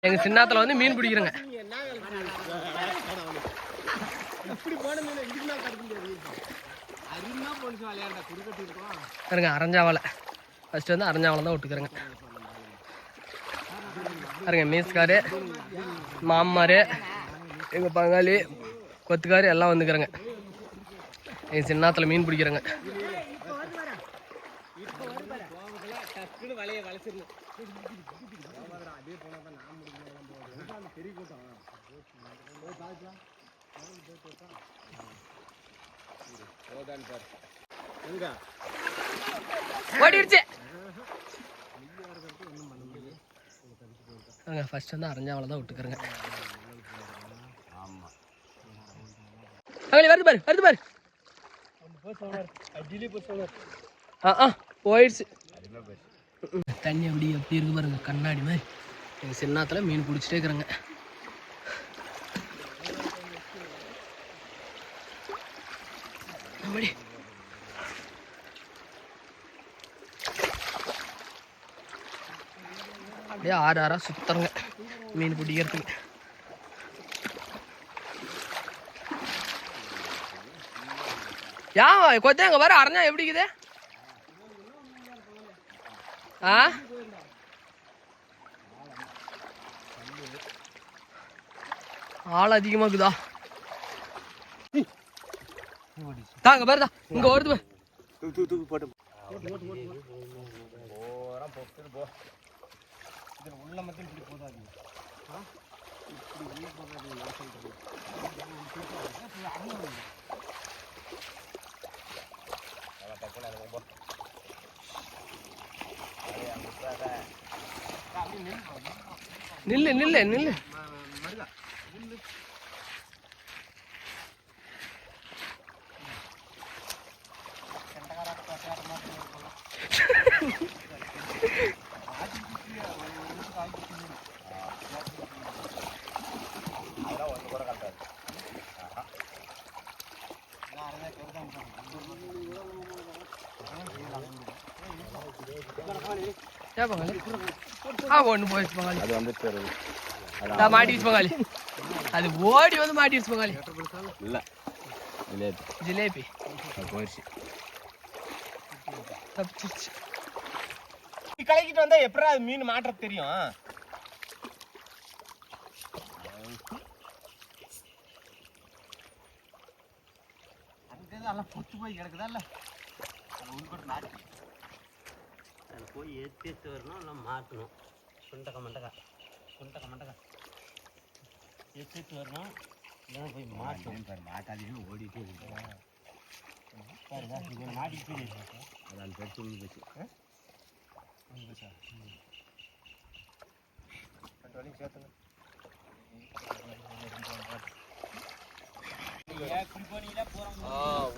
எங்க சின்னாத்துல வந்து மீன் பிடிக்கிறேங்க. பாருங்க அரஞ்சாவலை ஃபர்ஸ்ட் வந்து அரஞ்சாவலை தான் விட்டுக்கிறேங்க. பாருங்க மீஸ்காரு, மாமாரு, எங்க பங்காளி, கொத்துக்காரு எல்லாம் வந்துக்கிறேங்க. எங்க சின்னாத்துல மீன் பிடிக்கிறேங்க. ஓடிடுச்சு. ஃபர்ஸ்ட் வந்து அரஞ்சாவலை தான் விட்டுக்கிறேங்க. வருது பாரு வருது பாரு. போயிடுச்சு. தண்ணி அப்படி எப்படி இருக்கு பாருங்க, கண்ணாடி மாதிரி. எங்கள் சின்னத்துல மீன் பிடிச்சிட்டே இருக்கிறேங்க. அப்படியே ஆறு ஆறா சுத்தறங்க மீன் பிடிக்கிறதுக்கு. ஏன் கொத்த அங்கே வர அரஞ்சா எப்படி இருக்குது? ஆள் அதிகமா இருக்குதா? தாங்க பாருதா இங்க வருது. உள்ள மட்டும் இப்படி போதாது. நில்லு நில்லு நில்லு. ஒண்ணு போயிடுச்சு பங்காளி. அது வந்து மாட்டிடுச்சு பங்காளி. அது ஓடி வந்து மாட்டிடுச்சு பங்காளி. இல்ல ஜிலேபி போயிடுச்சு. தப்பிச்சிருச்சு. கலக்கிட்டு வந்தா எப்படா மீன் மாட்ட தெரியும்? அதெல்லாம் பொத்து போய் கிடக்குதா இல்ல? அதில் போய் ஏற்றி வரணும், இல்லை மாற்றணும். சுண்டக்க மண்டக்கா ஏற்றி வரணும், இல்லைன்னா போய் மாற்றணும். மாட்டாதீங்கன்னு ஓடிட்டே இருக்கு. பாருங்க இது மாட்டிட்டு போயிடுச்சு. அதான் பெருசு ஒன்று போச்சு. வரைக்கும் சேர்த்துங்க.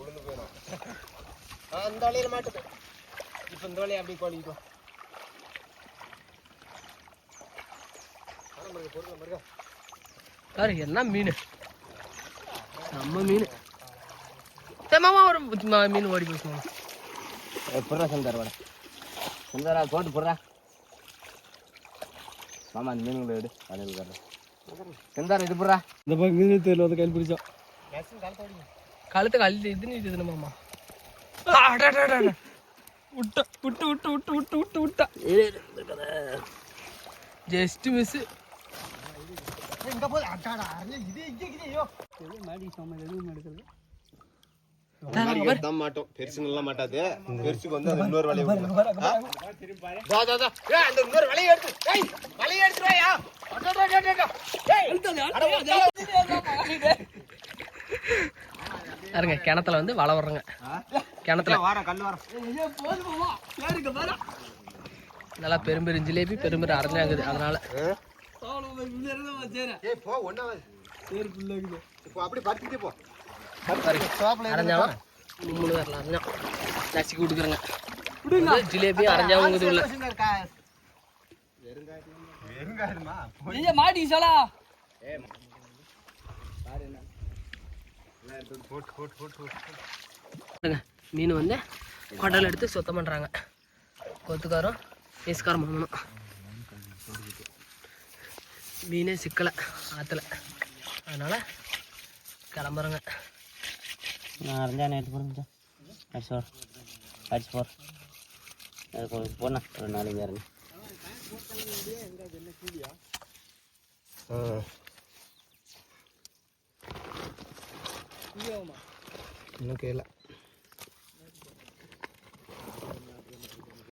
உளுந்து போயிடும். அந்த வழியில் மாட்டுது. இப்போ இந்த வழியை அப்படி கோழிக்கும். என்ன மீன்? நம்ம மீன் மாமா ஒரு மீன் ஓடி போச்சு. புடுறா செந்தார் வர செந்தாரா போட்டு புடுறா மாமா. அந்த மீன்களை எடு வர்றேன். செந்தார் இது புடுறா. இந்த பக்கம் தெரியல வந்து கையில் பிடிச்சோம். கழுத்து கழுத்து இதுன்னு இதுன்னு மாமா. விட்ட விட்டு விட்டு விட்டு விட்டு விட்டு விட்டா ஜஸ்ட் மிஸ். மாட்டோம் பெருசு நல்லா மாட்டாது. பெருசுக்கு வந்து இன்னொரு வலையை பாருங்க கிணத்துல வந்து வலை வர்றங்க. கிணத்துல நல்லா பெரும்பெரும் ஜிலேபி பெரும்பெரும் அரைஞ்சாங்குது. அதனால அரைஞ்சாலும் 3 பேர்ல அரைஞ்சோம் நசுக்கி விட்டுக்கிறேங்க. ஜிலேபி அரைஞ்சாவுங்குது உள்ள மாட்டிச்சலா. மீன் வந்து குடல் எடுத்து சுத்தம் பண்றாங்க. கொத்துக்காரம் பீஸ்காரம் பண்ணணும். மீனே சிக்கலை ஆற்றுல, அதனால் கிளம்புறேங்க. நான் அரைஞ்சா நேற்று போடுங்க அடிச்சு போகிறேன் போண்ணா ஒரு 4-5 இறங்க. இன்னும் கேட்கல.